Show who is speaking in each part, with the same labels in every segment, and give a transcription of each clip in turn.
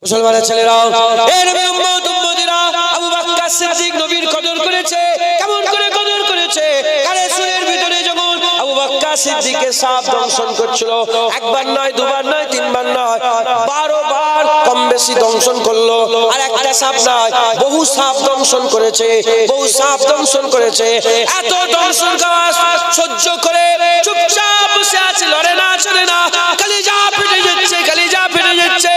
Speaker 1: মুসলমানের ছেলেরা, এই নবীর উম্মত উম্মতিরা, আবু বকর সিদ্দিক নবীর কদর করেছে। কেমন করে কদর করেছে? কারে সুরের ভিতরে যখন আবু বকর সিদ্দিককে সাপ দংশন করছিল, একবার নয়, দুবার নয়, তিনবার নয়, 12 বার কম বেশি দংশন করলো। আর একটা সাপ নয়, বহু সাপ দংশন করেছে, বহু সাপ দংশন করেছে। এত দংশন করা সহ্য করে চুপচাপ বসে আছে, লড়ে না, চলে না, কলিজা ফেটে যাচ্ছে, কলিজা ফেটে যাচ্ছে।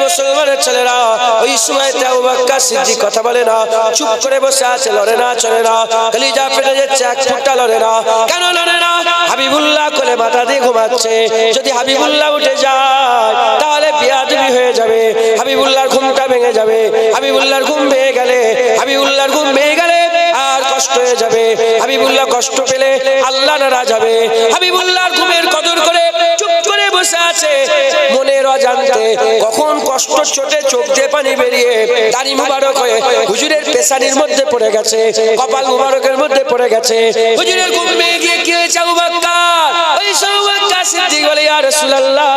Speaker 1: মুসলমানের ছেলেরা, ওই সময়তে আবু বকর সিদ্দিক কথা বলে না, চুপ করে বসে আছে, লড়ে না, চলে না, কলিজা ফেটে যাচ্ছে, এক ফুটা লড়ে না। কেন লড়ে না? হাবিবুল্লাহ কোলে মাথা দিয়ে ঘুমাচ্ছে। যদি হাবিবুল্লাহ উঠে যায় তাহলে বেয়াদবি হয়ে যাবে, হাবিবুল্লাহর ঘুমটা ভেঙে যাবে। হাবিবুল্লাহর ঘুম ভেঙে গেলে, হাবিবুল্লাহর ঘুম ভেঙে গেলে আর কষ্ট হয়ে যাবে। হাবিবুল্লাহ কষ্ট পেলে আল্লাহ নারাজ হবে। হাবিবুল্লাহর ঘুমের কদর করে চুপ করে বসে আছে, মনের অজান্তে কখন কষ্ট চোটে চোখ দিয়ে পানি বেরিয়ে দাড়ি মুবারক হয়ে হুজুরের পেশানির মধ্যে পড়ে গেছে, কপাল মুবারকের মধ্যে পড়ে গেছে। হুজুরের ঘুম ভেঙে গিয়ে কি হয়েছে? আবু বকর, ওই আবু বকর সিদ্দিক বলে, ইয়া রাসূলুল্লাহ,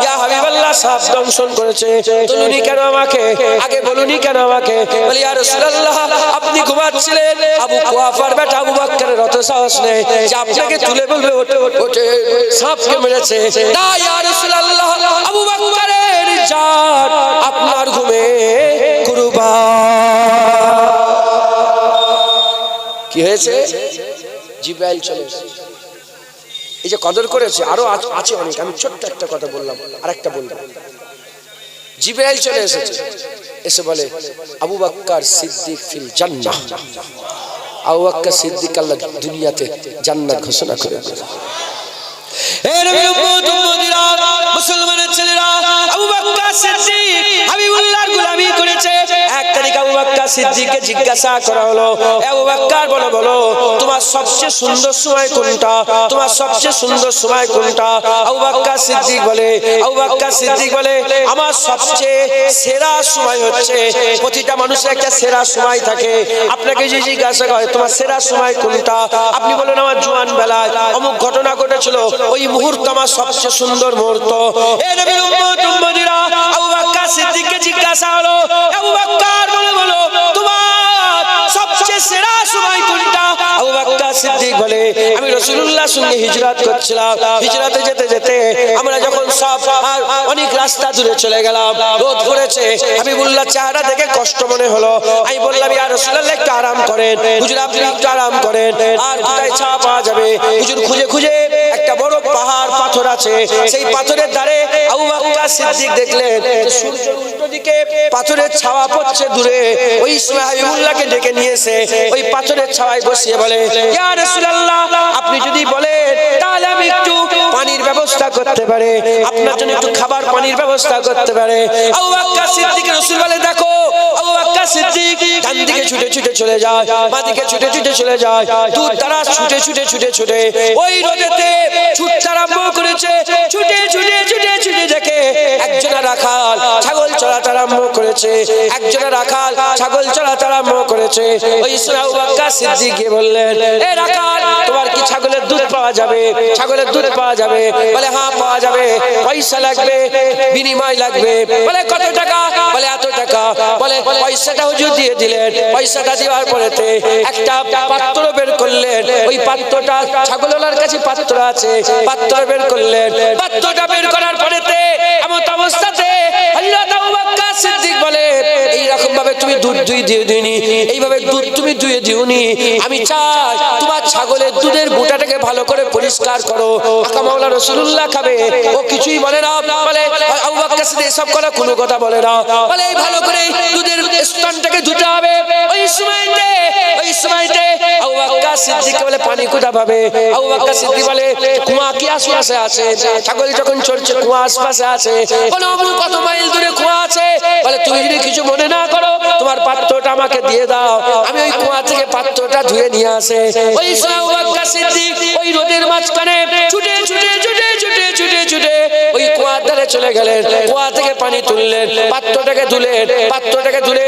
Speaker 1: ইয়া হাবিবাল্লাহ, সাপ দংশন করেছে, বলুনি কেন আমাকে? আগে বলুনি কেন আমাকে? বলে, ইয়া রাসূলুল্লাহ, আপনি ঘুমাচ্ছিলেন, আবু কুয়াফার বেটা আবু বকরের অত সাহস নেই যে আপনাকে তুলে বলবে ওঠে সাপকে মেরেছে। না ইয়া রাসূলুল্লাহ, আবু বকরের জান আপনার ঘুমে কুরবান। কি হয়েছে? জিবরাইল চলে এসেছে। এই যে কদর করেছে, আরো আছে অনেক, আমি ছোট্ট একটা কথা বললাম, আরেকটা বললাম। জিবরাইল চলে এসেছে, এসে বলে, আবু বকর সিদ্দিক ফিল জান্নাহ। আবু বকর সিদ্দিক আল্লাহ দুনিয়াতে জান্নাত ঘোষণা করে দিয়েছে। এই নবীর উম্মত উম্মতিরা, মুসলমানের ছেলেরা, আবু বকর সিদ্দিক হাবিবুল্লাহর গোলামি করেছে। এক তারিখ আবু বকর সিদ্দিককে জিজ্ঞাসা করা হলো, আবু বকর বলো তোমার সবচেয়ে সুন্দর সময় কোনটা? তোমার সবচেয়ে সুন্দর সময় কোনটা? আবু বকর সিদ্দিক বলে আমার সবচেয়ে সেরা সময় হচ্ছে, প্রতিটা মানুষের একটা সেরা সময় থাকে। আপনাকে যে জিজ্ঞাসা করে তোমার সেরা সময় কোনটা, আপনি বলেন আমার জওয়ান বেলায় অমুক ঘটনা ঘটেছিল, ওই মুহূর্ত আমার সবচেয়ে সুন্দর মুহূর্ত। এই নবীর উম্মত উম্মতিরা, আবু বকর সিদ্দিককে জিজ্ঞাসা হলো, আবু বকর বলো তোমার সবচেয়ে সেরা সময় কোনটা? আবু বকর সিদ্দিক বলে, আমি রাসূলুল্লাহর সঙ্গে হিজরত করছিলাম, হিজরতে যেতে যেতে আমরা যখন সব অনেক রাস্তা দূরে চলে গেলাম, রোদ পড়েছে, হাবিবুল্লাহ চেহারা দেখে কষ্ট মনে হলো। আমি বললাম, ইয়া রাসূলুল্লাহ একটু আরাম করেন, হুজুর আপনি একটু আরাম করেন, আর কোথায় ছায়া পাওয়া যাবে? হুজুর খুঁজে খুঁজে একটা বড় পাহাড় পাথর আছে, সেই পাথরের ধারে আবু বকর সিদ্দিক দেখলেন সূর্য উল্টো দিকে, পাথরের ছায়া পড়ছে দূরে। ওই সময় হাবিবুল্লাহকে ডেকে নিয়ে এসে ওই পাথরের ছায়ায় বসিয়ে বলে, ইয়া রাসূলুল্লাহ আপনি যদি বলেন তাহলে আমি একটু পানির ব্যবস্থা করতে পারি, আপনার জন্য একটু খাবার পানির ব্যবস্থা করতে পারে। আবু বকর সিদ্দিক রাসূল বলে, দেখো আবু বকর সিদ্দিক ডান দিকে ছুটে ছুটে চলে যায়, বাঁ দিকে ছুটে ছুটে চলে যায়, দূর তারা ছুটে ছুটে ছুটে ছুটে ওই রোদেতে ছুটতে আরম্ভ করেছে। ছুটে ছুটে ছুটে ছুটে দেখে একজনা রাখাল ছাগল চড়াতে আরম্ভ করেছে, একজনা রাখাল ছাগল চড়াতে আরম্ভ করেছে। ওই সময় আবু বকর সিদ্দিক গিয়ে বললেন, এ রাখাল তোমার কি ছাগলের দুধ পাওয়া যাবে? ছাগলের দুধ পাওয়া যাবে? বলে হ্যাঁ পাওয়া যাবে, পয়সা লাগবে, বিনিময় লাগবে। বলে কত টাকা? বলে এত টাকা। বলে পয়সাটা হুজুর দিয়ে দিলেন। পয়সাটা দেওয়ার পরেতে একটা পাত্র বের করলেন, ওই পাত্রটা ছাগলওয়ালার কাছে পাত্র আছে, পাত্র বের করলেন। পাত্রটা বের করার পরেতে এমন অবস্থাতে হযরত আবু বকর সিদ্দিক বলে, এইরকম ভাবে তুমি দুধ দিওনি, এইভাবে দুধ তুমি দুয়ে দিওনি, আমি চাই তোমার ছাগলের দুধের বুটাটাকে ভালো করে পরিষ্কার করো, আকা মাওলা রাসূলুল্লাহ খাবে। ও কিছুই বলে না, বলে আবু বকর সিদ্দিক এসব কথা কোনো কথা বলে না, বলে ভালো করে দুধের স্তনটাকে ধুতে হবে। ওই সময়তে আবু বকর সিদ্দিক বলে পানি কোথা পাবে? আবু বকর সিদ্দিক বলে কুয়া কি আশপাশে আছে, ছাগল যখন চড়ছে কুয়া আশপাশে আছে। বলে কত মাইল দূরে কুয়া আছে? বলে তুমি যদি কিছু মনে না করো তোমার পাত্রটা আমাকে দিয়ে দাও, আমি ওই কুয়া থেকে পাত্রটা ধুয়ে নিয়ে আসে। ওই সময় আবু বকর সিদ্দিক ওই রোদের মাঝখানে ছুটে ছুটে ছুটে ছুটে ছুটে ছুটে ওই কুয়ার ধারে চলে গেলেন, কুয়া থেকে পানি তুললেন, পাত্রটাকে ধুলেন, পাত্রটাকে ধুয়ে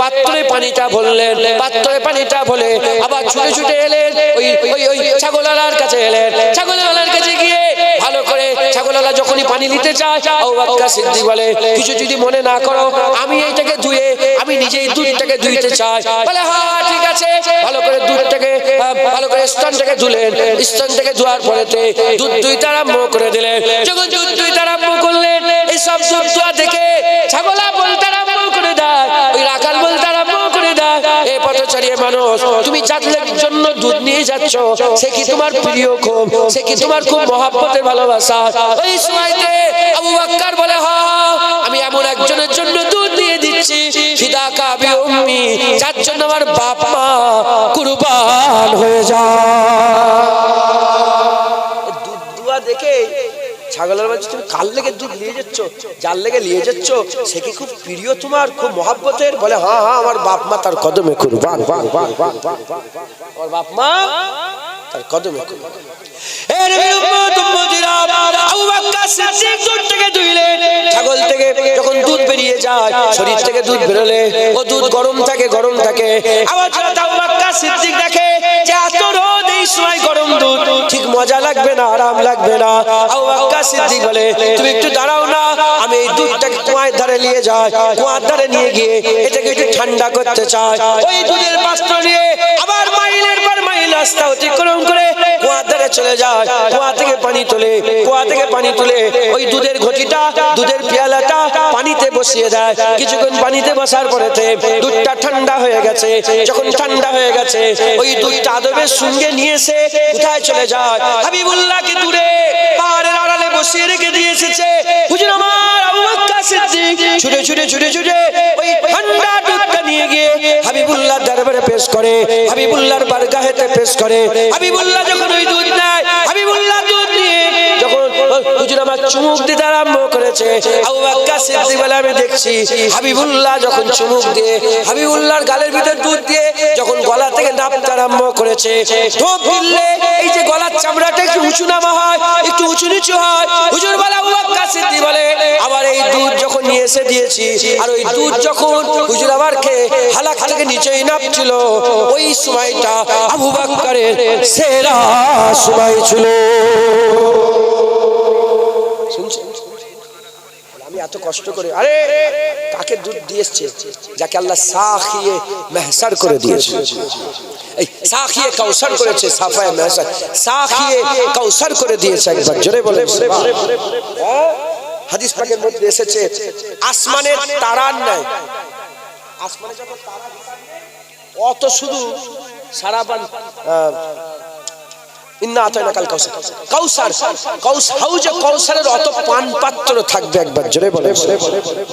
Speaker 1: পাত্রে পানিটা ভরলেন, পাত্রে পানিটা ভরে আবার ছুটে ছুটে এলেন ওই ছাগলওয়ালার কাছে এলেন। ছাগলওয়ালার কাছে গিয়ে ভালো করে ছাগলওয়ালা যখনই পানি নিতে চায় আবু বকর সিদ্দিক বলে কিছু যদি মনে না করো আমি এইটাকে ধুয়ে আমি নিজেই দুধটাকে ধুইতে চাই। বলে হ্যাঁ ঠিক আছে, ভালো করে দুধটাকে ভালো করে স্তনটাকে ধুলেন। স্তনটাকে ধোয়ার পরেতে দুধ দুইটা আরম্ভ করে দিলেন। যখন দুধ দুইটা আরম্ভ করলেন এই সব দুধ দোয়া দেখে ছাগলা বলতে আরম্ভ করে দেয়, ওই রাখাল বলতে আরম্ভ করে দেয় এই পথচারী মানুষ তুমি যার জন্য দুধ নিয়ে যাচ্ছ সে কি তোমার প্রিয় খুব, সে কি তোমার খুব মহব্বতের ভালোবাসা? ওই সময়তে আবু বকর বলে হ্যাঁ আমি এমন একজনের জন্য দুধ নিয়ে দিচ্ছি ফিদাকা বিউম্মি, যার জন্য আমার বাপ মা কুরবান হয়ে যায়। দুধ দুয়া দেখে ছাগলের বলছে তুমি কার লেগে দুধ নিয়ে যাচ্ছ, যার লেগে নিয়ে যাচ্ছ সে কি খুব প্রিয় তোমার, খুব মহব্বতের? বলে হ্যাঁ হ্যাঁ আমার বাপ মা তার কদমে কুরবান, আমার বাপ মা তার কদমে কুরবান। ছাগল থেকে যখন দুধ বেরিয়ে যায় শরীর থেকে দুধ বেরোলে ও দুধ গরম থাকে গরম থাকে। আবার আবু বকর সিদ্দিক দেখে যে এত রোদ এই সময় গরম দুধ ঠিক মজা লাগবে না, আরাম লাগবে না। আবু বকর সিদ্দিক বলে তুমি একটু দাঁড়াও না, আমি এই দুধটাকে কুয়ার ধারে নিয়ে যাই, কুয়ার ধারে নিয়ে গিয়ে এটাকে একটু ঠান্ডা করতে চাই। ওই দুধের পাত্র নিয়ে আবার মাইলের পর মাইল রাস্তা অতিক্রম করে কুয়ার ধারে চলে যায়। কুয়া থেকে পানি তোলে, কুয়া থেকে পানি তুলে ওই দুধের ঘটিটা দুধের পেয়ালাটা পানিতে বসিয়ে দেয়। কিছুক্ষণ পানিতে বসার পরেতে দুধটা ঠান্ডা হয়ে গেছে। যখন ঠান্ডা হয়ে গেছে ওই দুধটা আদবের সঙ্গে নিয়ে এসে কোথায় চলে যায়? হাবিবুল্লাহকে দূরে পাহাড়ের আড়ালে বসিয়ে রেখে দিয়ে এসেছে। হুজুর আমার আবু বকর সিদ্দিক ছুটে ছুটে ছুটে ছুটে ওই ঠান্ডা দুধটা নিয়ে গিয়ে হাবিবুল্লাহর দরবারে পেশ করে, হাবিবুল্লাহর বারগাহেতে পেশ করে। হাবিবুল্লাহ যখন ওই দুধ নেয়, হাবিবুল্লাহ দুধ নিয়ে যখন হুজুর আমার চুমুক দিতে আরম্ভ করেছে আবু বকর সিদ্দিক বলে আমি দেখছি হাবিবুল্লাহ যখন চুমুক দিয়ে হাবিবুল্লাহর গালের ভিতর দুধ দিয়ে যখন গলা থেকে নাপতে আরম্ভ করেছে, ঢোক গিললে এই যে গলার চামড়াটা একটু উঁচু নামা হয়, একটু উঁচু নিচু হয়। হুজুর বলে আবু বকর সিদ্দিক বলে আবার এই দুধ যখন নিয়ে এসে দিয়েছি আর ওই দুধ যখন হুজুর আবার খেয়ে হালাক থেকে নিচেই নাপছিল ওই সময়টা আবু বকরের সেরা সময় ছিল। আমি এত কষ্ট করে আরে কাকে দুধ দিয়েছে যাকে আল্লাহ সাখিয়ে মেহসার করে দিয়েছে, এই সাখিয়ে কাউসার করেছে, সাফায়ে মেহসার সাখিয়ে কাউসার করে দিয়েছে। একবার জোরে বলেন হাদিস পাকের মধ্যে এসেছে আসমানের তারার নাই, আসমানে যত তারা অত শুধু সারাবান কাউসারের অত পান পাত্র থাকবে। একবার জোরে বলে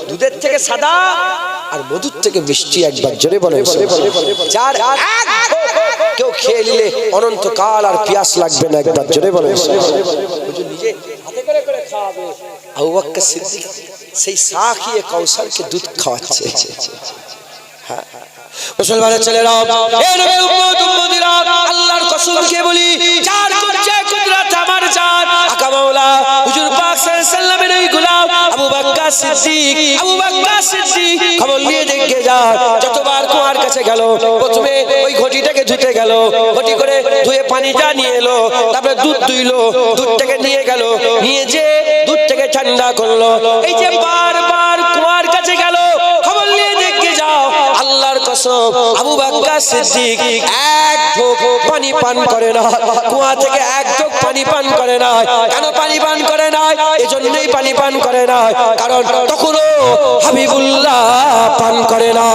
Speaker 1: দুধের থেকে সাদা আর মধুর থেকে মিষ্টি। একবার জোরে বলে যার কেউ খেয়ে নিলে অনন্তকাল আর পিয়াস লাগবে না। একবার জোরে বলে নিজে হাতে করে করে খাওয়াবে। আবু বকর সিদ্দিক সেই সাখিয়ে কাউসারকে দুধ খাওয়াচ্ছে। হ্যাঁ মুসলমানের ছেলেরা এ নবীর উম্মত উম্মতিরা আল্লাহর কসম খেয়ে বলি যার কবজে কুদরত আমার জান আকা মাওলা হুজুর পাক সাল্লাল্লাহু আলাইহি সাল্লামের ওই গোলাম আবু বকর সিদ্দিক, আবু বকর সিদ্দিক খবর নিয়ে দেখে যা যতবার কুয়ার কাছে গেল প্রথমে ওই ঘটিটাকে ধুতে গেল, ঘটি করে ধুয়ে পানিটা নিয়ে এলো, তারপরে দুধ দুইলো, দুধটাকে নিয়ে গেল, নিয়ে যে দুধটাকে ঠান্ডা করলো। এই যে বারবার কুয়ার কাছে গেল খবর নিয়ে দেখে যাও আল্লাহর কসম আবু বকর সিদ্দিক এক ঢোক পানি পান করে না, কুয়া থেকে এক ঢোক পানি পান করে না। কেন পানি পান করে না? এজন্যই পানি পান করে না কারণ তখনও হাবিবুল্লাহ পান করে না।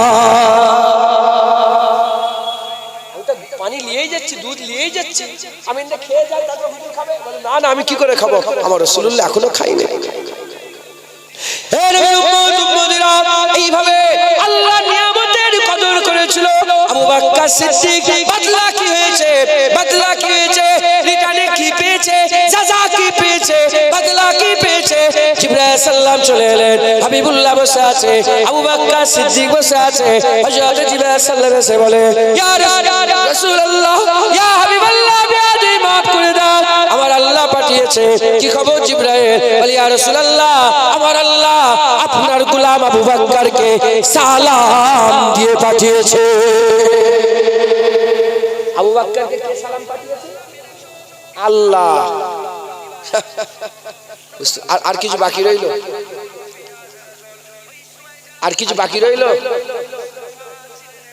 Speaker 1: পানি নিয়েই যাচ্ছে, দুধ নিয়েই যাচ্ছে, আমি এটা খেয়ে যাই তারপর হুজুর খাবে। না না আমি কি করে খাবো, আমার রাসূলুল্লাহ এখনো খাইনি। এইভাবে আল্লাহ নিয়ামতের কদর করেছিল আবু বকর সিদ্দিক। বদলা কি হয়েছে, বদলা কি হয়েছে, রিটার্নে কি পেয়েছে, সাজা কি পেয়েছে, বদলা কি পেয়েছে। জিবরাইল সাল্লাম চলে এলেন, হাবিবুল্লাহ বসে আছে, আবু বকর সিদ্দিক বসে আছে। হযরত জিবরাইল সাল্লাম এসে বলে ইয়া রাসূলুল্লাহ ইয়া হাবিবাল্লাহ বিয়াদি মাফ করে দাও, আমার আল্লাহ পাঠিয়েছে। কি খবর জিবরাইল? বলে ইয়া রাসূলুল্লাহ আমার আল্লাহ আপনার গোলাম আবু বকরকে সালাম দিয়ে পাঠিয়েছে। আবু বকরকে কে সালাম পাঠিয়েছে? আল্লাহ। আর কিছু বাকি রইল? আর কিছু বাকি রইল?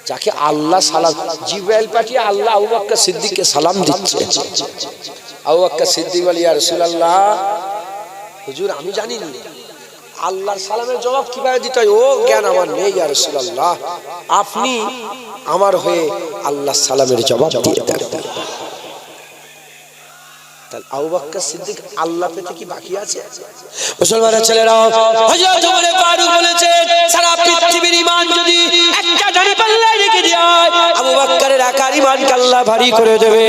Speaker 1: যাকে আল্লাহ সালাম, জিবরাইল পাঠিয়ে আল্লাহ আবু বকর সিদ্দিককে সালাম দিচ্ছে। আবু বকর সিদ্দিক বলে, ইয়া রাসূলুল্লাহ, হুজুর আমি জানি না আল্লাহর সালামের জবাব কিভাবে দিতে হয়, ও জ্ঞান আমার নেই ইয়া রাসূলুল্লাহ, আপনি আমার হয়ে আল্লাহর সালামের জবাব দিয়ে দেন। তাহলে আবু বকর সিদ্দিক আল্লাহ পেতে কি বাকি আছে? মুসলমানের ছেলেরা, হযরত ওমর ফারুক বলেছেন, সারা পৃথিবীর ঈমান যদি একটা দাড়ি পাল্লায় রেখে দেয়, আবু বকরের আকার ঈমানকে আল্লাহ ভারী করে দেবে।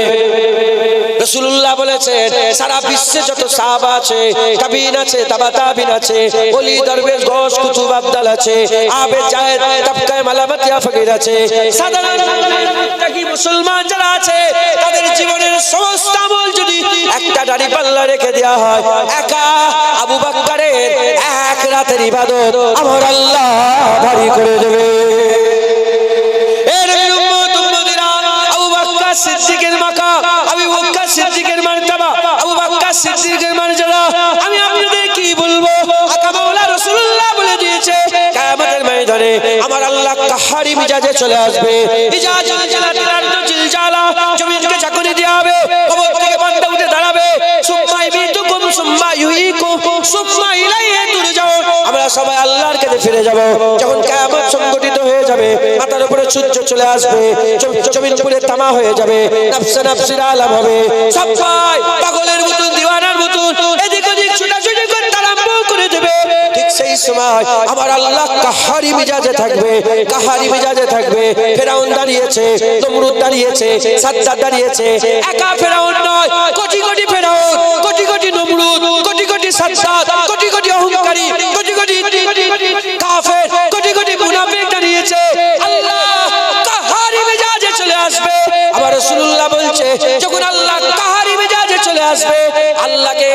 Speaker 1: রাসূলুল্লাহ বলেছেন, সারা বিশ্বে যত সাহাবা আছে, তাবিঈন আছে, তাবাতাবিন আছে, ওলি দরবেশ গৌস কুতুব আবদাল আছে, আবেদ জাহেদ তাবকায়ে মালামাতিয়া ফকির আছে, সাধারণ মুত্তাকি মুসলমান যারা আছে, তাদের জীবনের সমস্ত আমল যদি একটা দাড়ি পাল্লা রেখে দেওয়া হয়, একা আবু বকরের এক রাতের ইবাদত আমার আল্লাহ ভারী করে দেবে। এর উম্মত উম্মতিরা, আবু বকর সিদ্দিকের মাকাম, আবু বকর সিদ্দিকের মারতাবা, আবু বকর সিদ্দিকের মর্যাদা আমি আপনাদের কি বলবো? আকা মাওলা রাসূলুল্লাহ বলে দিয়েছে, কিয়ামতের ময়দানে আমার আল্লাহ কাহারি মিজাজে চলে আসবে। ইজাজুল জালালিল আরদু জিলজালা, জমিনকে ঝাঁকুনি দেওয়া হবে, কবর থেকে বান্দা উঠে দাঁড়াবে, সুম্মা ইমিতুকুম সুম্মা ইউহয়িকুম সুম্মা ইলাইহি তুরজাউন, আমরা সবাই আল্লাহর কাছে ফিরে যাব। যখন কিয়ামত সংগঠিত হয়ে যাবে, মাথার উপরে সূর্য চলে আসবে, জমিন পুরো তামা হয়ে যাবে, নফসে নফসির আলাম হবে, সবাই পাগলের মতো দিওয়ানার মতো এদিক ওদিক ছুটাছুটি করে আরম্ভ করে দেবে। ঠিক সেই সময় আমার আল্লাহ কাহারি মিজাজে থাকবে, কাহারি মিজাজে থাকবে। ফেরাউন দাঁড়িয়েছে, নমরুদ দাঁড়িয়েছে, সাদ্দাত দাঁড়িয়েছে, একা ফেরাউন নয়, কোটি কোটি ফেরাউন, কোটি কোটি নমরুদ, কোটি কোটি সাদ্দাত, কোটি কোটি অহংকারী, কোটি কোটি কাফের, কোটি কোটি মুনাফিক দাঁড়িয়েছে। আল্লাহ কাহারি মিজাজে চলে আসবে। আমার রাসূলুল্লাহ বলছে, যখন আল্লাহ কাহারি মিজাজে চলে আসবে, আল্লাহকে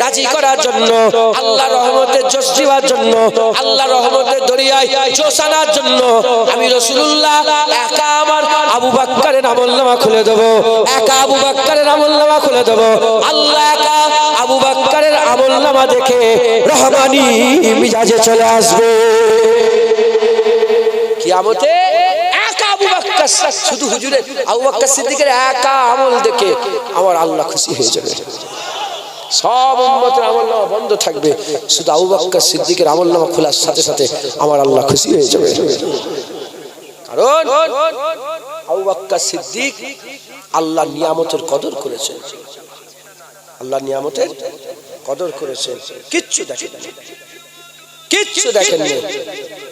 Speaker 1: রাজি করার জন্য, আল্লাহর রহমতের জোশ দেওয়ার জন্য, আল্লাহর রহমতের দরিয়ায় জোশ আনার জন্য আমি রাসূলুল্লাহ একা আমার আবু বকরের আমলনামা খুলে দেব, একা আবু বকরের আমলনামা খুলে দেব। আল্লাহ একা আবু বকরের আমলনামা দেখে রহমানি মিজাজে চলে আসবে। কিয়ামতে একা আবু বকর, শুধু হুজুরের আবু বকর সিদ্দিকের একা আমল দেখে আমার আল্লাহ খুশি হয়ে যাবে। সব উম্মতের আমলনামা বন্ধ থাকবে, শুধু আবু বকর সিদ্দিকের আমলনামা খোলার সাথে সাথে আমার আল্লাহ খুশি হয়ে যাবে। কারণ আবু বকর সিদ্দিক আল্লাহর নিয়ামতের কদর করেছেন, আল্লাহর নিয়ামতের কদর করেছেন, কিচ্ছু দেখেননি, কিচ্ছু দেখেননি,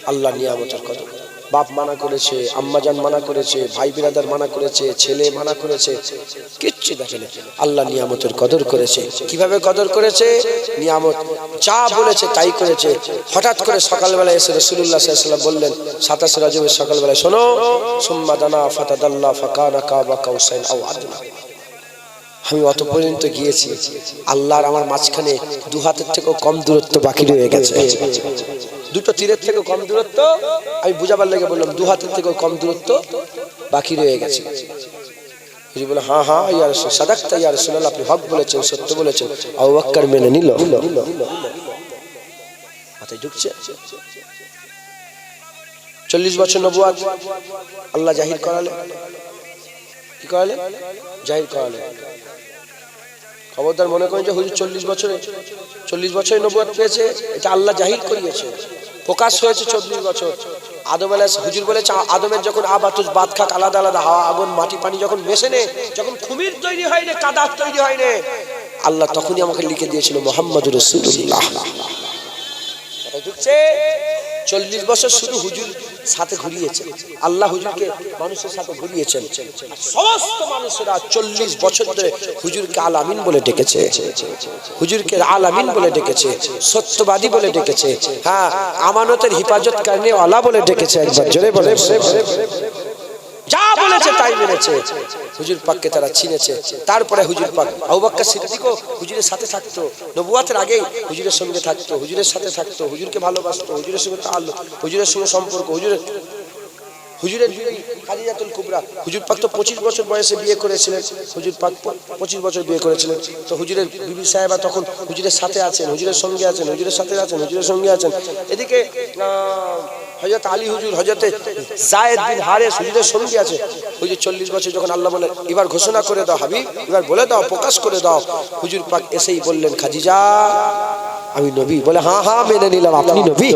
Speaker 1: আল্লাহর নিয়ামতের কদর। বাপ মানা করেছে, আম্মাজান মানা করেছে, ভাই বিরাদার মানা করেছে, ছেলে মানা করেছে, কিচ্ছু দেখেনি, আল্লাহ নিয়ামতের কদর করেছে। কিভাবে কদর করেছে? নিয়ামত যা বলেছে তাই করেছে। হঠাৎ করে সকালবেলা এসে রাসূলুল্লাহ সাল্লাল্লাহু আলাইহি ওয়াসাল্লাম বললেন, 27 রজবের সকালবেলায়, শোনো, সুম্মা দানা ফাতাদাল্লা ফাকানা কাবা কাউসাইন আও আদনা। আমি অত পর্যন্ত গিয়েছি, আল্লাহর আমার মাঝখানে দু হাতের থেকেও কম দূরত্ব বাকি রয়ে গেছে, দুটো তীরের থেকেও কম দূরত্ব, আমি বুঝাবার লেগে বললাম দু হাতের থেকেও কম দূরত্ব বাকি রয়ে গেছে। বলে, হ্যাঁ হ্যাঁ ইয়া রাসূল, সাদাকতা ইয়া রাসূলুল্লাহ, আপনি হক বলেছেন, সত্য বলেছেন। আবু বকর মেনে নিল। মাথায় ঢুকছে? 40 বছর নবুয়ত আল্লাহ জাহির করালে, কি করালে? জাহির করালে। খবরদার মনে করেন যে হুজুর 40 বছরে নবুয়ত পেয়েছে, এটা আল্লাহ জাহির করিয়েছে, প্রকাশ হয়েছে 40 বছর। আদম আলাইহিস হুজুর বলেছে, আদমের যখন আবাতুস বাত খাক আলাদা আলাদা, হাওয়া আগুন মাটি পানি যখন মেশে নে, যখন খুমির তৈরি হয় না, কাদার তৈরি হয় না, আল্লাহ তখনই আমাকে লিখে দিয়েছিল মুহাম্মদুর রাসূলুল্লাহ। ঢুকছে? 40 বছর শুধু হুজুর সাথে ঘুরিয়েছে, আল্লাহ হুজুরকে মানুষের সাথে ঘুরিয়েছেন। সমস্ত মানুষেরা 40 বছর ধরে হুজুরকে আল আমিন বলে ডেকেছে, হুজুরকে আল আমিন বলে ডেকেছে, সত্যবাদী বলে ডেকেছে, হ্যাঁ আমানতের হিফাজত করনে ওয়ালা বলে ডেকেছে। একবার জোরে বলে, যা বলেছে তাই মেনেছে। হুজুর পাককে তারা চিনেছে। তারপরে হুজুর পাক আবু বকর সিদ্দিকও হুজুরের সাথে থাকতো, নবুয়তের আগেই হুজুরের সঙ্গে থাকতো, হুজুরের সাথে থাকতো, হুজুরকে ভালোবাসতো, হুজুরের সঙ্গে তাআল্লুক, হুজুরের সঙ্গে সম্পর্ক, হুজুরের হুজুরের বিবি খাদিজাতুল কুবরা, হুজুর পাক তো 25 বছর বয়সে বিয়ে করেছিলেন, হুজুর পাক 25 বছর বিয়ে করেছিলেন। তো হুজুরের বিবি সাহেবা তখন হুজুরের সাথে আছেন, হুজুরের সঙ্গে আছেন, হুজুরের সাথে আছেন, হুজুরের সঙ্গে আছেন। এদিকে হযরত আলী হুজুর, হযরতে যায়েদ বিন হারেস হুজুরের সঙ্গে আছে। হুজুর 40 বছর যখন আল্লাহ বলে এবার ঘোষণা করে দাও হাবিব, এবার বলে দাও, প্রকাশ করে দাও, হুজুর পাক এসেই বললেন খাদিজা আমি নবী। বলে হ্যাঁ হ্যাঁ মেনে নিলাম আপনি নবী।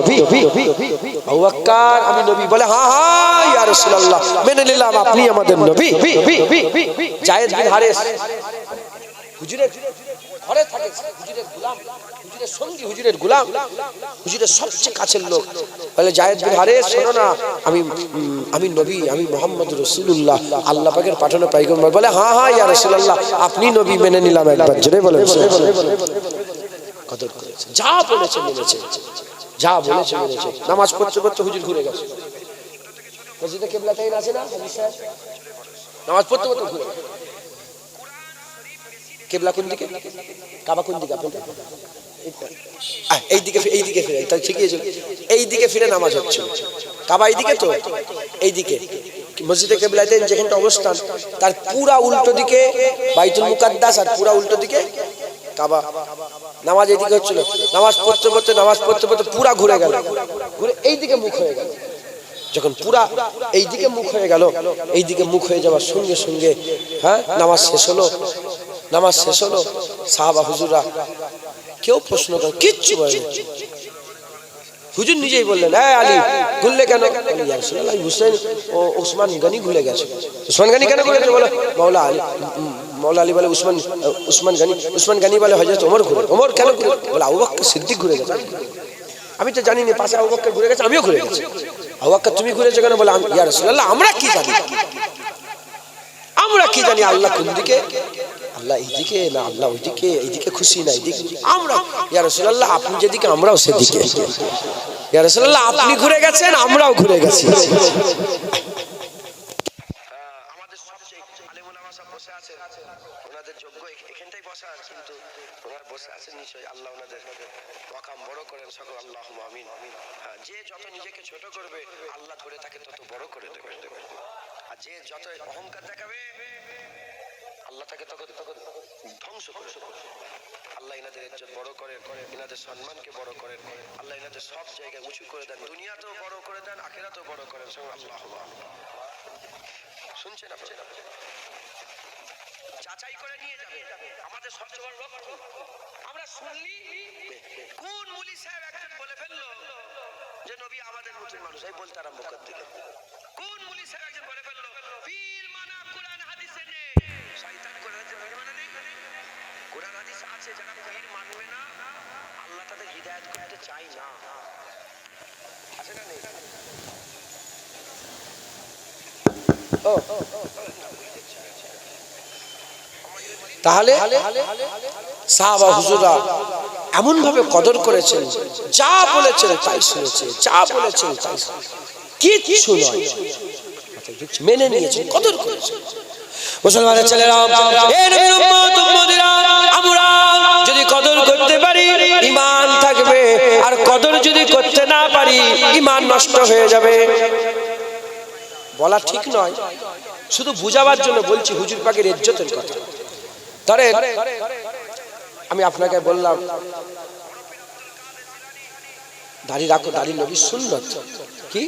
Speaker 1: আবু বকর আমি নবী। বলে হ্যাঁ হ্যাঁ ইয়া রাসূলুল্লাহ মেনে নিলাম আপনি আমাদের নবী। যায়েদ বিন হারেস হুজুরের ঘরে থাকে, হুজুরের গোলাম, হুজুরের সঙ্গী, হুজুরের গোলাম, হুজুরের সবচেয়ে কাছের লোক। বলে যায়েদ বিন হারেস শোনো না, আমি নবী, আমি মুহাম্মদ রাসূলুল্লাহ, আল্লাহ পাকের পাঠানো পয়গম্বর। বলে হ্যাঁ হ্যাঁ ইয়া রাসূলুল্লাহ আপনি নবী মেনে নিলাম। একবার জোরে বলেন কদর করেছে, যা বলেছে মেনেছে, যা বলেছে মেনেছে। নামাজ পড়তে পড়তে হুজুর ঘুরে গেছে। মসজিদে কিবলাতাইন আছে না হাদিস সাহেব, নামাজ পড়তে পড়তে ঘুরে গেছে। কিবলা কোন দিকে, কাবা কোন দিকে আপনাদের? এইদিকে, এইদিকে ফিরে, তাই ঠিকই আছে, এইদিকে ফিরে নামাজ হচ্ছে। কাবা এইদিকে তো, এইদিকে মসজিদে কিবলাতাইন যেখানটা অবস্থান তার পুরা উল্টো দিকে বাইতুল মুকাদ্দাস, আর পুরা উল্টো দিকে কাবা। নামাজ এইদিকে হচ্ছিল, নামাজ পড়তে পড়তে পুরা ঘুরে গেল, ঘুরে এইদিকে মুখ হয়ে গেল। যখন পুরা এইদিকে মুখ হয়ে গেল, এইদিকে মুখ হয়ে যাওয়ার সঙ্গে সঙ্গে হ্যাঁ নামাজ শেষ হলো। নামাজ শেষ হলো, সাহাবা হুজুররা কেউ প্রশ্ন করে কিচ্ছু বলে। হুজুর নিজেই বললেন আলী ঘুরলে কেন? ইয়া রাসূলুল্লাহ আমি বুঝতে ও ওসমান গনি ঘুরে গেছে। ওসমান গনি কেন ঘুরেছে? বলো মাওলা আলী। মাওলা আলী বলে উসমান গনি। উসমান গনি বলে হযরত ওমর ঘুরে। ওমর কেন ঘুরে? বলে আবু বকর সিদ্দিক ঘুরে গেছে। আমি তো জানি না, পাশে আবু বকর ঘুরে গেছে, আমিও ঘুরে গেছি। আবু বকর তুমি ঘুরেছো কেন? বলে ইয়া রাসূলুল্লাহ আমরা কি জানি, আমরা কি জানি আল্লাহ কোন দিকে, আল্লাহ এইদিকে না আল্লাহ ওইদিকে, এইদিকে খুশি না এইদিকে আমরা। ইয়া রাসূলুল্লাহ আপনি যেদিকে আমরাও সেদিকে। ইয়া রাসূলুল্লাহ আপনি ঘুরে গেছেন আমরাও ঘুরে গেছি। আমাদের সবচেয়ে আলেম ওলামা সব বসে আছেন, ওনাদের যোগ্য এখানটাই বসা, কিন্তু ওনারা বসে আছেন নিশ্চয়ই। আল্লাহ ওনাদের মাকাম বড় করেন সকল, আল্লাহুম্মা আমিন। যে যত নিজেকে ছোট করবে আল্লাহ ধরে তাকে তত বড় করে দেবে, আর যে যত অহংকার দেখাবে আল্লাহ তাকে তখন ধ্বংস করে। আল্লাহ ইনাদের ইজ্জত বড় করেন, ইনাদের সম্মানকে বড় করেন, আল্লাহ ইনাদের সব জায়গায় উঁচু করে দেন, দুনিয়াতেও বড় করে দেন, আখিরাতেও বড় করেন। আল্লাহুম্মা আমিন। শুনছেন আপনারা? যাচাই করে নিয়ে যাবে আমাদের সবচেয়ে বড় লক্ষ্য। আমরা শুনলি কোন মুলি সাহেব একজন বলে ফেললো যে নবী আমাদের মতো মানুষ, এই বলতে আরম্ভ করতে গেল। কোন মুলি সাহেব একজন বলে ফেললো পীর মানা কোরআন হাদিসে নেই, শয়তান কোরআন হাদিসে মানে নেই। কোরআন হাদিস আছে, যারা পীর মানবে না আল্লাহ তাদের হিদায়াত করতে চায় না, আছে না নেই? তাহলে সাহাবা হুজুররা এমন ভাবে কদর করেছেন, যা বলেছেন তাই শুনেছে, যা বলেছেন তাই কিচ্ছু নয়, মেনে নিয়েছেন, কদর করেছেন। মুসলমানের ছেলেরা, এই নবীর উম্মত উম্মতিরা, আমরা যদি কদর করতে পারি ঈমান থাকবে, আর কদর যদি করতে না পারি ঈমান নষ্ট হয়ে যাবে। বলা ঠিক নয়, শুধু বুঝাবার জন্য বলছি হুজুর পাকের ইজ্জতের কথা। ধরেন আমি আপনাকে বললাম দাড়ি রাখো, দাড়ি নবী সুন্নাত। কি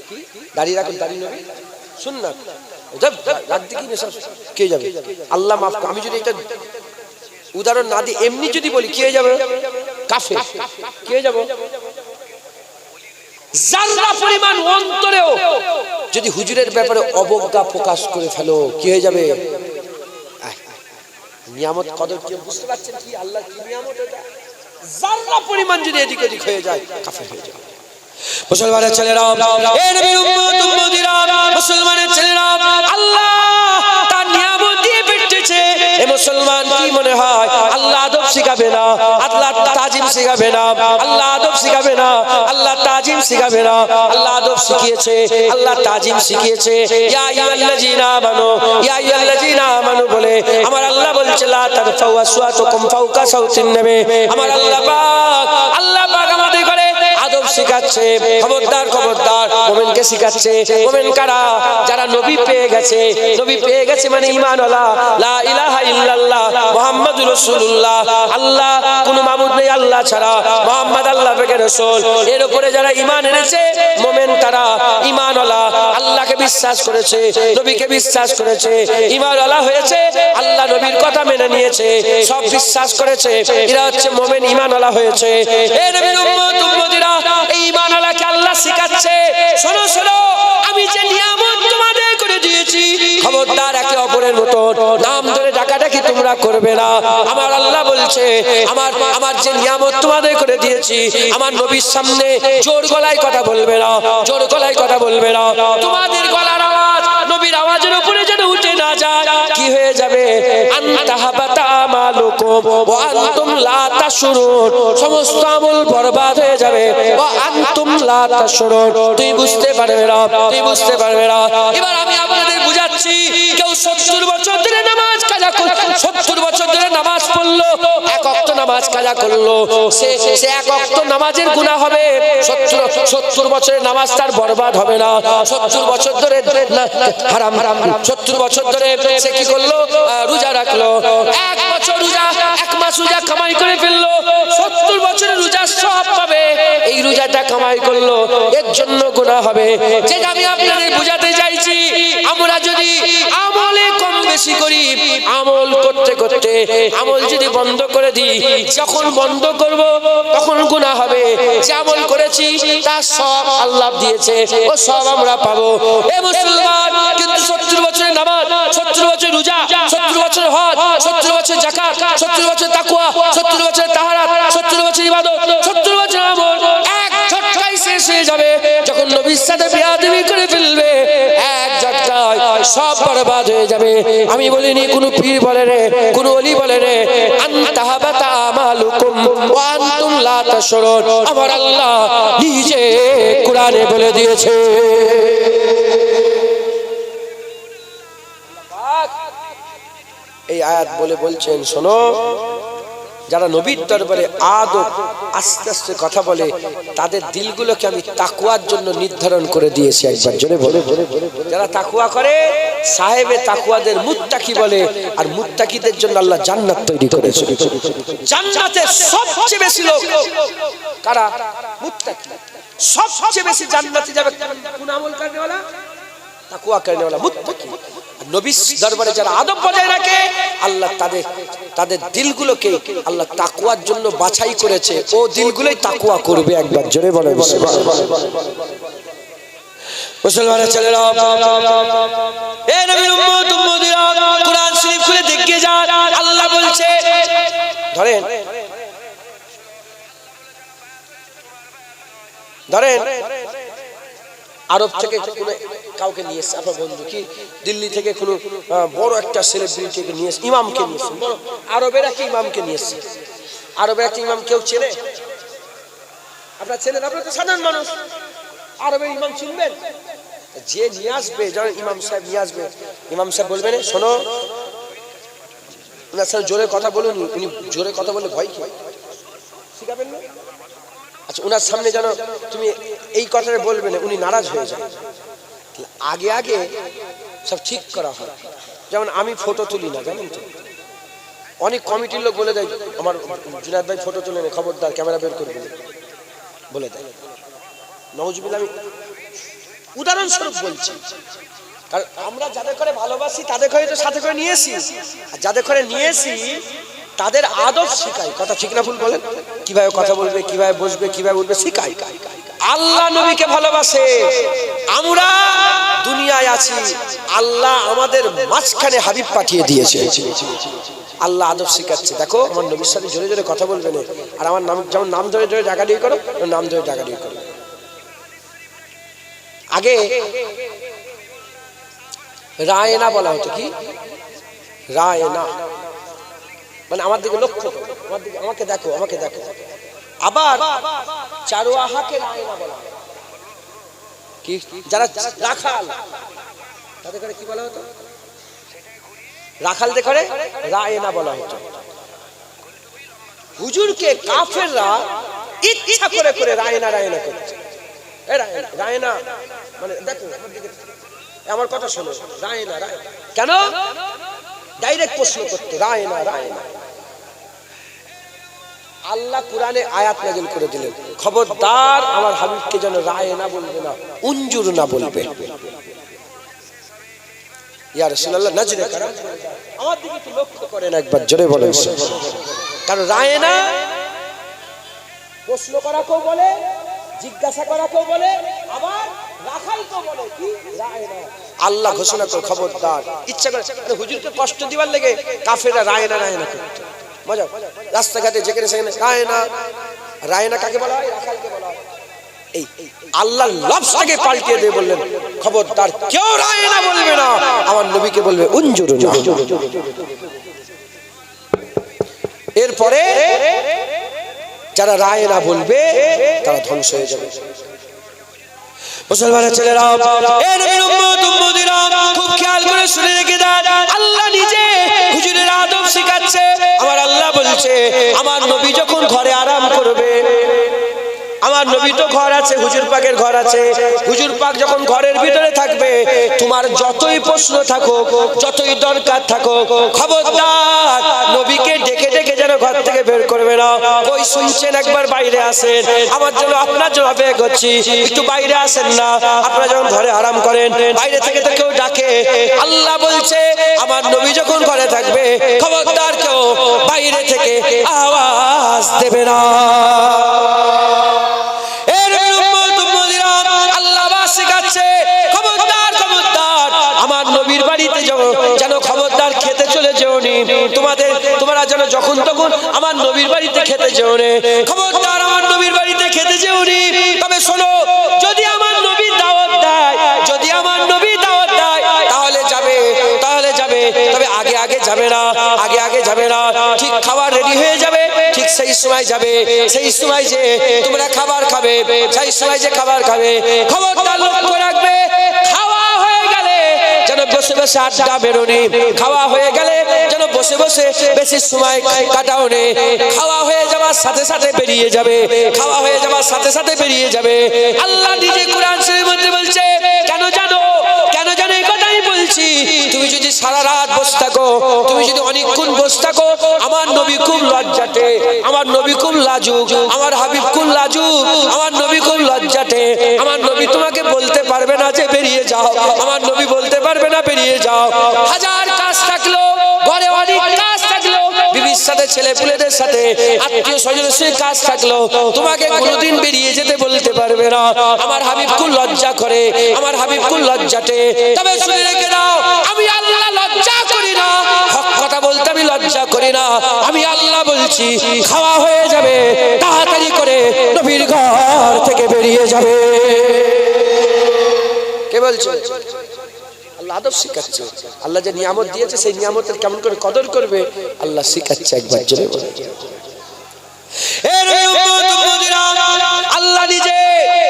Speaker 1: দাড়ি রাখো, দাড়ি নবী সুন্নাত। কে যাবে? আল্লাহ মাফ। আমি যদি একটা উদাহরণ না দিই, এমনি যদি বলি কে যাবে? কাফের। কে যাবে? জাররা পরিমাণ অন্তরেও যদি হুজুরের ব্যাপারে অবজ্ঞা প্রকাশ করে ফেলো, কি হয়ে যাবে? নিয়ামত কদর কি বুঝতে পারছেন? কি আল্লাহ কি নিয়ামত এটা? জাররা পরিমাণ যদি এদিক ওদিক হয়ে যায় কাফের হয়ে যাবে। মুসলমানের ছেলেরা, এই নবীর উম্মত উম্মতিরা, মুসলমানের ছেলেরা, আল্লাহ তার নিয়ামত দিয়ে পেটেছে। এই মুসলমান কি মনে হয় আল্লাহ আদব শিখাবে না, আল্লাহ তাজিম শিখাবে না, আল্লাহ আদব শিখাবে না, আল্লাহ তাজিম শিখাবে না? আল্লাহ আদব শিখিয়েছে, আল্লাহ তাজিম শিখিয়েছে। ইয়া আইয়ুহাল্লাযীনা আমানু, ইয়া আইয়ুহাল্লাযীনা আমানু বলে আমার আল্লাহ বলছে লা তারফাউ আসওয়াতাকুম ফাওকা সাওতিন নবী। আমার আল্লাহ পাক আমাদের করে আদব শিখাচ্ছে। খবরদার খবরদার, মুমিনকে শিখাচ্ছে মোমেন কারা, যারা নবী পেয়ে গেছে। নবী পেয়ে গেছে মানে ঈমানওয়ালা, লা ইলাহা ইল্লাল্লাহ মুহাম্মাদুর রাসূলুল্লাহ, আল্লাহ কোনো মাবুদ নেই আল্লাহ ছাড়া, মুহাম্মদ আল্লাহর পাকের রাসূল, এর উপরে যারা ঈমান এনেছে মোমেন তারা ঈমানওয়ালা, আল্লাহকে বিশ্বাস করেছে, নবীকে বিশ্বাস করেছে, ঈমানওয়ালা হয়েছে, আল্লাহ নবীর কথা মেনে নিয়েছে, সব বিশ্বাস করেছে, এরা হচ্ছে মোমেন, ঈমানওয়ালা হয়েছে। এই নবীর উম্মত উম্মতিরা এই ঈমানওয়ালাকে আল্লাহ শিখাচ্ছে, শোনো শোনো আমি যে নিয়ামত তোমাদের করে দিয়েছি, খবরদার একে অপরের মতো নাম ধরে ডাকাডাকি তোমরা করবে না। আমার আল্লাহ বলছে আমার যে নিয়ামত তোমাদের করে দিয়েছি, আমার নবীর সামনে জোর গলায় কথা বলবে না, জোর গলায় কথা বলবে না। তোমাদের গলার আওয়াজ নবীর আওয়াজের উপরে যেন উঠে না যায়। কি হয়ে যাবে? আনতাহাবাতা আমালুকুম ওয়া আনতুম লা তাশউরুন, সমস্ত আমল বরবাদ হয়ে যাবে। ওয়া আনতুম লা তাশউরুন, তুই বুঝতে পারবে না, তুই বুঝতে পারবে না। এবার আমি আপনাদের বুঝাচ্ছি, কেউ 70 বছর ধরে নামাজ কাজা করলো, 70 বছর ধরে নামাজ পড়লো, এক ওয়াক্ত নামাজ কাজা করলো, সে এক ওয়াক্ত নামাজের গুনাহ হবে। 70 বছরের নামাজ তার বরবাদ হবে না। 70 বছর ধরে হারাম 70 বছর ধরে সে কি করলো? রোজা রাখলো, এক বছর রোজা, এক মাস রোজা কামাই করে ফেললো, 70 বছরের রোজা সব পাবে। এই রোজাটা কামাই করলো, এর জন্য গুনাহ হবে। যেটা আমি আপনাদের বুঝাতে চাইছি, আমরা যদি আমলে কম বেশি করি, আমল করতে করতে আমল যদি বন্ধ করে দিই, যখন বন্ধ করব তখন গুনাহ হবে। যে আমল করেছি তার সব আল্লাহ দিয়েছে, ও সব আমরা পাবো। এ মুসলমান, কিন্তু 70 বছরের নামাজ, 70 বছর রোজা, 70 বছর হজ, 70 বছর যাকাত, 70 বছর তাকওয়া, 70 বছর তাহারাত, 70 বছর ইবাদত, 70 বছর আমল এক ঝটকায় শেষ হয়ে যাবে। যখন নবীর সাথে বেয়াদবি করে ফেলবে, এক ঝটকায় সব বরবাদ হয়ে যাবে। আমি বলিনি কোনো পীর বলে রে, কোনো ওলি বলে রে, আনতাহাবাতা আমালুকুম ওয়া আনতুম লা তাশউরুন, আমার আল্লাহ নিজে কোরআনে বলে দিয়েছে। এই আয়াত বলে বলছেন, শোনো, যারা নবীর দরবারে আদব আস্তে আস্তে কথা বলে, তাদের দিলগুলোকে আমি তাকওয়ার জন্য নির্ধারণ করে দিয়েছি। একবার জোরে বলে, যারা তাকওয়া করে সাহেবে তাকওয়াদের মুত্তাকি বলে, আর মুত্তাকিদের জন্য আল্লাহ জান্নাত তৈরি করেছে। জান্নাতে সবচেয়ে বেশি লোক কারা? মুত্তাকি। সবচেয়ে বেশি জান্নাতে যাবে কোন আমল করেওয়ালা? তাকওয়া করেওয়ালা, মুত্তাকি। নবীর দরবারে যারা আদব বজায় রাখে, আল্লাহ তাদের দিলগুলোকে আল্লাহ তাকওয়ার জন্য বাছাই করেছে, ও দিলগুলোই তাকওয়া করবে। একবার জোরে বলে মুসলমানের ছেলেরা, এ নবীর উম্মত উম্মতিরা, কুরআন শরীফ খুলে দেখে যান, আল্লাহ বলছে, ধরেন আরব থেকে কাউকে নিয়ে এসছে, আপনার বন্ধু কি দিল্লি থেকে কোনো বড় একটা সেলিব্রিটিকে নিয়ে এসছে, ইমামকে নিয়ে এসছে, বড় আরবেরা কি ইমামকে নিয়ে এসছে। আরবেরা কি ইমাম কেউ চেনে? আপনার চেনেন? আপনার তো সাধারণ মানুষ, আরবের ইমাম চিনবেন? যে নিয়ে আসবে, যখন ইমাম সাহেব নিয়ে আসবে, ইমাম সাহেব বলবেন, শোনো, ওনার সাথে জোরে কথা বলুন। উনি জোরে কথা বললে ভয় কি শিখাবেন না? আচ্ছা, ওনার সামনে যেন তুমি এই কথাটা বলবে না, উনি নারাজ হয়ে যান। আগে আগে সব ঠিক করা হয়। যেমন আমি ফটো তুলি না, জানেন তো, অনেক কমিটির লোক বলে দেয়, আমার জুনায়েদ ভাই ফটো তুলে নে, খবরদার ক্যামেরা বের করবে, বলে দেয়। নওজুবিল্লাহ, আমি উদাহরণস্বরূপ বলছি, কারণ আমরা যাদের করে ভালোবাসি তাদের করে তো সাথে করে নিয়েছি, আর যাদের করে নিয়েছি তাদের আদব শিখাই। কথা ঠিক না ভুল বলেন? কিভাবে কথা বলবে, কিভাবে বসবে, কিভাবে উঠবে শিখাই। আল্লাহ নবীকে ভালোবাসে, আমরা দুনিয়ায় আছি, আল্লাহ আমাদের মাঝখানে হাবিব পাঠিয়ে দিয়েছে। আল্লাহ আদব শিখাচ্ছে। দেখো, আমার নবীর সাথে জোরে জোরে কথা বলবে না, আর আমার নাম, যেমন নাম ধরে ধরে ডাকাডাকি করো, নাম ধরে ডাকাডাকি করো। আগে রায়না বলা হতো। কি রায়না মানে আমার দিকে লক্ষ্য করো, আমার দিকে, আমাকে দেখো, আমাকে দেখো। আবার চারওয়াহাকে রায়না বলা হয়। কি যারা রাখাল, তাদের করে কি বলা হতো? রাখালদের করে রায়না বলা হতো। হুজুরকে কাফেররা ইচ্ছা করে করে রায়না রায়না করছে। রায়না মানে দেখো আমার কথা শোনো, রায়না কেন ডাইরেক্ট প্রশ্ন করতে, রায়না আল্লাহ কোরআনে আয়াত নাযিল করে দিলেন, খবরদার আমার হাবিবকে যেন রায়না বলবে না, উঞ্জুর না বলবে। ইয়া রাসূলুল্লাহ নজরে করেন, আমার দিকে একটু লক্ষ্য করেন একবার, জোরে বলেন। কারণ রায়না প্রশ্ন করা কেউ বলে, জিজ্ঞাসা করা কেউ বলে, আবার রাখাল কেউ বলে কি রায়না। আল্লাহ ঘোষণা করে খবরদার, ইচ্ছা করে হুজুরকে কষ্ট দিবার লেগে কাফেররা রায়না করত। মজা রাস্তাঘাটে যেখানে সেখানে রায়না কাকে বলা হয়? রাখালকে বলা হয়। এই আল্লাহর লফজটাকে পাল্টিয়ে দিয়ে বললেন, খবরদার কেউ রায়না বলবে না, আমার নবীকে বলবে উনজুর। এরপরে যারা রায়না বলবে তারা ধ্বংস হয়ে যাবে। মুসলমানের ছেলেরা, এ নবীর উম্মত উম্মতিরা, খুব খেয়াল করে শুনে রেখে দেন, আল্লাহ নিজে হুজুরের আদব শেখাচ্ছে। আমার আল্লাহ বলছে, আমার নবী যখন ঘরে আরাম করবে, আমার নবী তো ঘর আছে, হুজুর পাকের ঘর আছে, হুজুর পাক যখন ঘরের ভিতরে থাকবে, তোমার যতই প্রশ্ন থাকুক, যতই দরকার থাকুক, খবরদার নবীকে ডেকে ডেকে যেন ঘর থেকে বের করবে না। কই শুনছেন? একবার বাইরে আসেন, আমার জন্য আপনার জন্য অপেক্ষা করছি, একটু বাইরে আসেন না। আপনারা যখন ঘরে আরাম করেন, বাইরে থেকে তো কেউ ডাকে, আল্লাহ বলছে আমার নবী যখন ঘরে থাকবে, খবরদার কেউ বাইরে থেকে আওয়াজ দেবে না। যেন খবরদার খেতে চলে যেওনি, তোমরা যেন যখন তখন আমার নবীর বাড়িতে খেতে যেওনি, খবরদার আমার নবীর বাড়িতে খেতে যেওনি। তবে শোনো, যদি আমার নবী দাওয়াত দেয়, তাহলে যাবে, তবে আগে যাবে না, ঠিক খাবার রেডি হয়ে যাবে, ঠিক সেই সময় যাবে, সেই সময় যে তোমরা খাবার খাবে, সেই সময় যে খাবার খাবে, খবরদার লক্ষ্য রাখবে, খাওয়া হয়ে গেলে যেন বসে বসে আড্ডা বেরোনি, খাওয়া হয়ে গেলে যেন বসে বসে বেশি সময় কাটাও নে, খাওয়া হয়ে যাওয়ার সাথে সাথে বেরিয়ে যাবে। আল্লাহ নিজে কোরআন শরীফের মধ্যে বলছে, কেন জানো এই কথাই বলছি, তুমি যদি সারা রাত বসে থাকো, তুমি যদি অনেকক্ষণ বসে থাকো, আমার নবী খুব লজ্জাটে, আমার নবী খুব লাজুক, আমার হাবিব খুব লাজুক, আমার নবী খুব লজ্জাটে, আমার নবী তোমাকে বলতে পারবে না যে বেরিয়ে যাও, আমার নবী বলতে পারবে না বেরিয়ে যাও। হাজার কাজ থাকলো, ঘরে অনেক কাজ থাকলো, বিবির সাথে, ছেলে পুলেদের সাথে, আত্মীয় স্বজনের সাথে কাজ থাকলো, তোমাকে কোনোদিন বেরিয়ে যেতে বলতে পারবে না। আমার হাবিব খুব লজ্জা করে, আমার হাবিব খুব লজ্জাটে। তবে শুনে রেখে দাও, আমি আল্লাহ লজ্জা করি না, হক কথা বলতে আমি লজ্জা করি না। আমি আল্লাহ বলছি, খাওয়া হয়ে যাবে, তাড়াতাড়ি করে নবীর ঘর থেকে বেরিয়ে যাবে। কে বলছে? আল্লাহ আদব শিখাচ্ছে, আল্লাহ যে নিয়ামত দিয়েছে সেই নিয়ামতের কেমন করে কদর করবে আল্লাহ শিখাচ্ছে। একবার জোরে বলে, আল্লাহ নিজে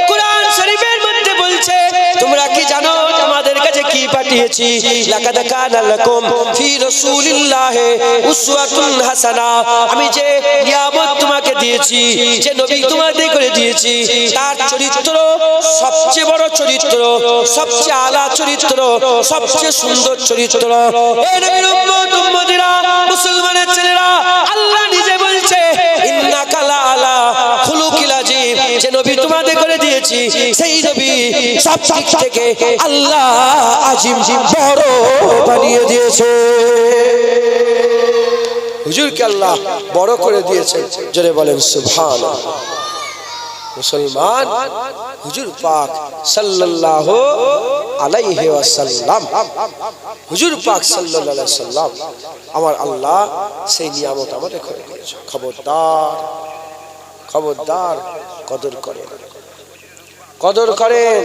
Speaker 1: কোরআন শরীফের মধ্যে বলছে, তোমরা কি জানো তোমাদের কাছে কি পাঠিয়েছি? লাকাদ কানা লাকুম ফি রাসূলিল্লাহি উসওয়াতুন হাসানা। আমি যে নিয়ামত তোমাকে দিয়েছি, যে নবী তোমাদের করে দিয়েছি, তার চরিত্র সবচেয়ে বড় চরিত্র, সবচেয়ে আলা চরিত্র, সবচেয়ে সুন্দর চরিত্র। এই নবীর উম্মত উম্মতিরা, মুসলমানের ছেলেরা, আল্লাহ নিজে বলছে, ইন্নাকা লাআলা খুলুকিল আযীম। যে নবী তোমাদের করে দিয়েছি, সেই নবী সব দিক থেকে আল্লাহ আজিম, বড় বানিয়ে দিয়েছে। হুজুরকে আল্লাহ বড় করে দিয়েছে, জোরে বলেন সুবহানাল্লাহ। মুসলমান, হুজুর পাক সাল্লাল্লাহু আলাইহি ওয়াসাল্লাম, হুজুর পাক সাল্লাল্লাহু আলাইহি ওয়াসাল্লাম, আমার আল্লাহ সেই নিয়ামত আমাদের করে দিয়েছে। খবরদার কদর করেন।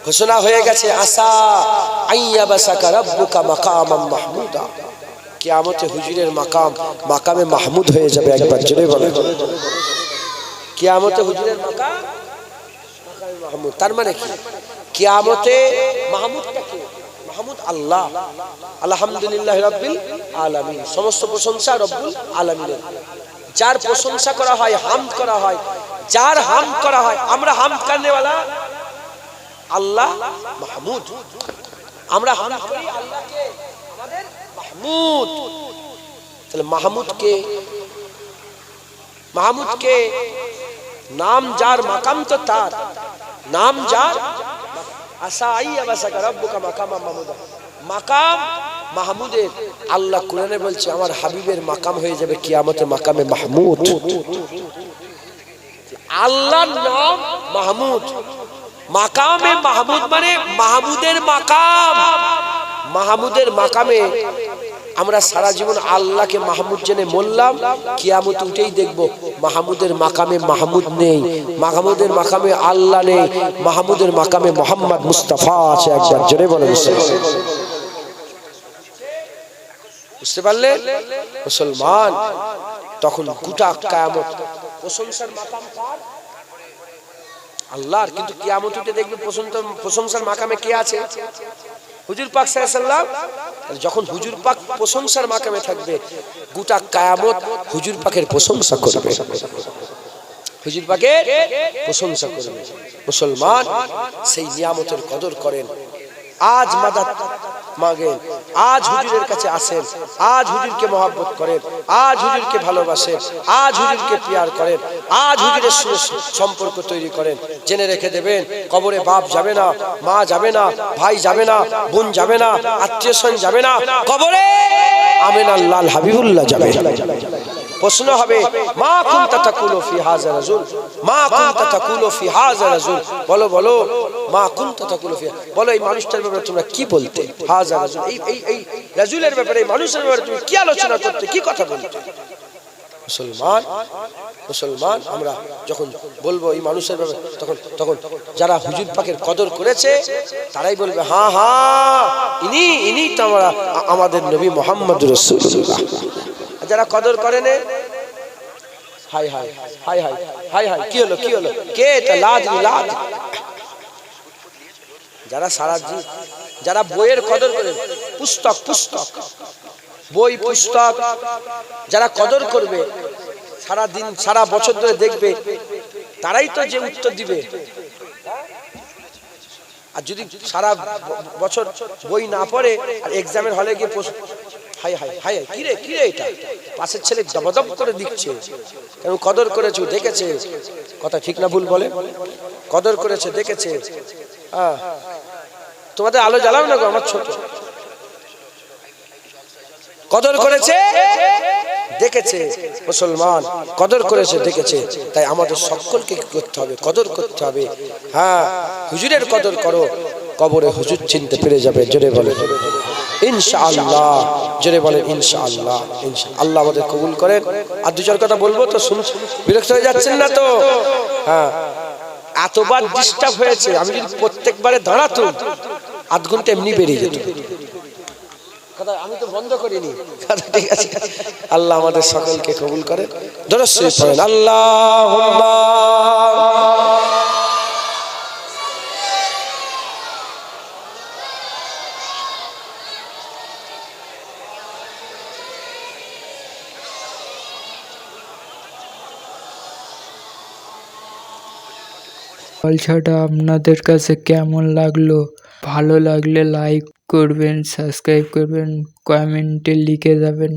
Speaker 1: ঘোষণা হয়ে গেছে, আসা আইয়াবাসাকা রাব্বুকা মাকামাম মাহমুদা। কিয়ামতে হুজুরের মাকামে মাহমুদ হয়ে যাবে। একবার জোরে বলেন, কিয়ামতে হুজুরের মাকামে মাহমুদ। তার মানে কি? কিয়ামতে মাহমুদটা কে? মাহমুদ আল্লাহ। আলহামদুলিল্লাহ রাব্বিল আলামিন, সমস্ত প্রশংসা রব্বুল আলামিনের। যার প্রশংসা করা হয়, হামদ করা হয়, যার হাম করা হয়, আমরা হাম করনেওয়ালা আল্লাহ মাহমুদ, আমরা হাম করি আল্লাহকে আমাদের মাহমুদ। তাহলে মাহমুদকে নাম যার মাকাম তো তার নাম যার আসাই আবাসাকা রাব্বুকা মাকামা মাহমুদা, মাকাম মাহমুদের। আল্লাহ কোরআনে বলছে আমার হাবিবের মাকাম হয়ে যাবে কিয়ামতে মাকামে মাহমুদ। আল্লাহর নাম মাহমুদ, মাকামে মাহমুদ মানে মাহমুদের মাকাম। মাহমুদের মাকামে আমরা সারা জীবন আল্লাহকে মাহমুদ জেনে মরলাম, কিয়ামত উঠেই দেখব মাহমুদের মাকামে মাহমুদ নেই, মাহমুদের মাকামে আল্লাহ নেই, মাহমুদের মাকামে মোহাম্মদ মুস্তাফা আছে। একবার জোরে বলেন বুঝতে পারলেন মুসলমান? তখন গোটা কিয়ামত প্রশংসার মাকাম কার? আল্লাহর। কিন্তু কিয়ামত উঠে দেখবে প্রশংসার মাকামে কে আছে? হুজুর পাক সাল্লাল্লাহু আলাইহি ওয়াসাল্লাম। যখন হুজুর পাক প্রশংসার মাকামে থাকবে, গোটা কিয়ামত হুজুর পাকের প্রশংসা করবে, হুজুর পাকের প্রশংসা করবে। মুসলমান সেই নিয়ামতের কদর করেন। আজ মাদাত মাগেন, আজ হুজুরের কাছে আসেন, আজ হুজুরকে মহব্বত করেন, আজ হুজুরকে ভালোবাসেন, আজ হুজুরকে প্যার করেন, আজ হুজুরের সঙ্গে সম্পর্ক তৈরি করেন। জেনে রেখে দেবেন কবরে বাপ যাবে না, মা যাবে না, ভাই যাবে না, বোন যাবে না, আত্মীয় স্বজন যাবে না, কবরে আমিনা লাল হাবিবুল্লাহ যাবে। প্রশ্ন হবে মা কুনতা তাকুলু ফি হাযা রাজুল, মা কুনতা তাকুলু ফি হাযা রাজুল, বলো বলো মা কুনতা তাকুলু ফি, বলো এই মানুষটার ব্যাপারে তোমরা কি বলতে? হাযা রাজুল, এই রাজুলের ব্যাপারে, এই মানুষের ব্যাপারে তুমি কি আলোচনা করতে, কি কথা বলতে? মুসলমান আমরা যখন বলবো এই মানুষের ব্যাপারে, তখন যারা হুজুর পাকের কদর করেছে তারাই বলবে হ্যাঁ হ্যাঁ ইনি তো আমাদের নবী মুহাম্মদ রাসূলুল্লাহ। যারা কদর করে না, high high high high high high, কি হলো কে এটা লাদ। যারা যারা বইয়ের কদর করে, পুস্তক বই পুস্তক যারা কদর করবে, সারা দিন সারা বছর ধরে দেখবে, তারাই তো যে উত্তর দিবে। আর যদি সারা বছর বই না পড়ে আর এক্সামের হলে গিয়ে হাই হাই হাই কিরে এটা পাশের ছেলে দবদব করে দিচ্ছে, কেন কদর করেছো দেখেছে, কথা ঠিক না ভুল বলে? কদর করেছে দেখেছে। হ্যাঁ, তোমাদের আলো জ্বালাও না গো, আমার ছোট। কদর করেছে দেখেছে মুসলমান, কদর করেছে দেখেছে। তাই আমাদের সকলকে কি করতে হবে? কদর করতে হবে। হ্যাঁ, হুজুরের কদর করো, কবরে হুজুর চিনতে পেরে যাবে। জোরে বলে ইনশাআল্লাহ, জোরে বলেন ইনশাআল্লাহ। আল্লাহ আমাদের কবুল করেন। আর দু চার কথা বলবো তো বিরক্ত হয়ে যাচ্ছেন না তো? হ্যাঁ, এতবার ডিস্টার্ব হয়েছে, আমি যদি প্রত্যেকবারে দাঁড়াতো আধ ঘন্টা এমনি বেরিয়ে যেত। আমি তো বন্ধ করিনি, ঠিক আছে? আল্লাহ আমাদের সকলকে কবুল করেন। দরুদ শরীফ পড়েন, আল্লাহুম্মা
Speaker 2: জলসাটা আপনাদের কাছে কেমন লাগলো? ভালো লাগলে লাইক করবেন, সাবস্ক্রাইব করবেন, কমেন্টে লিখে যাবেন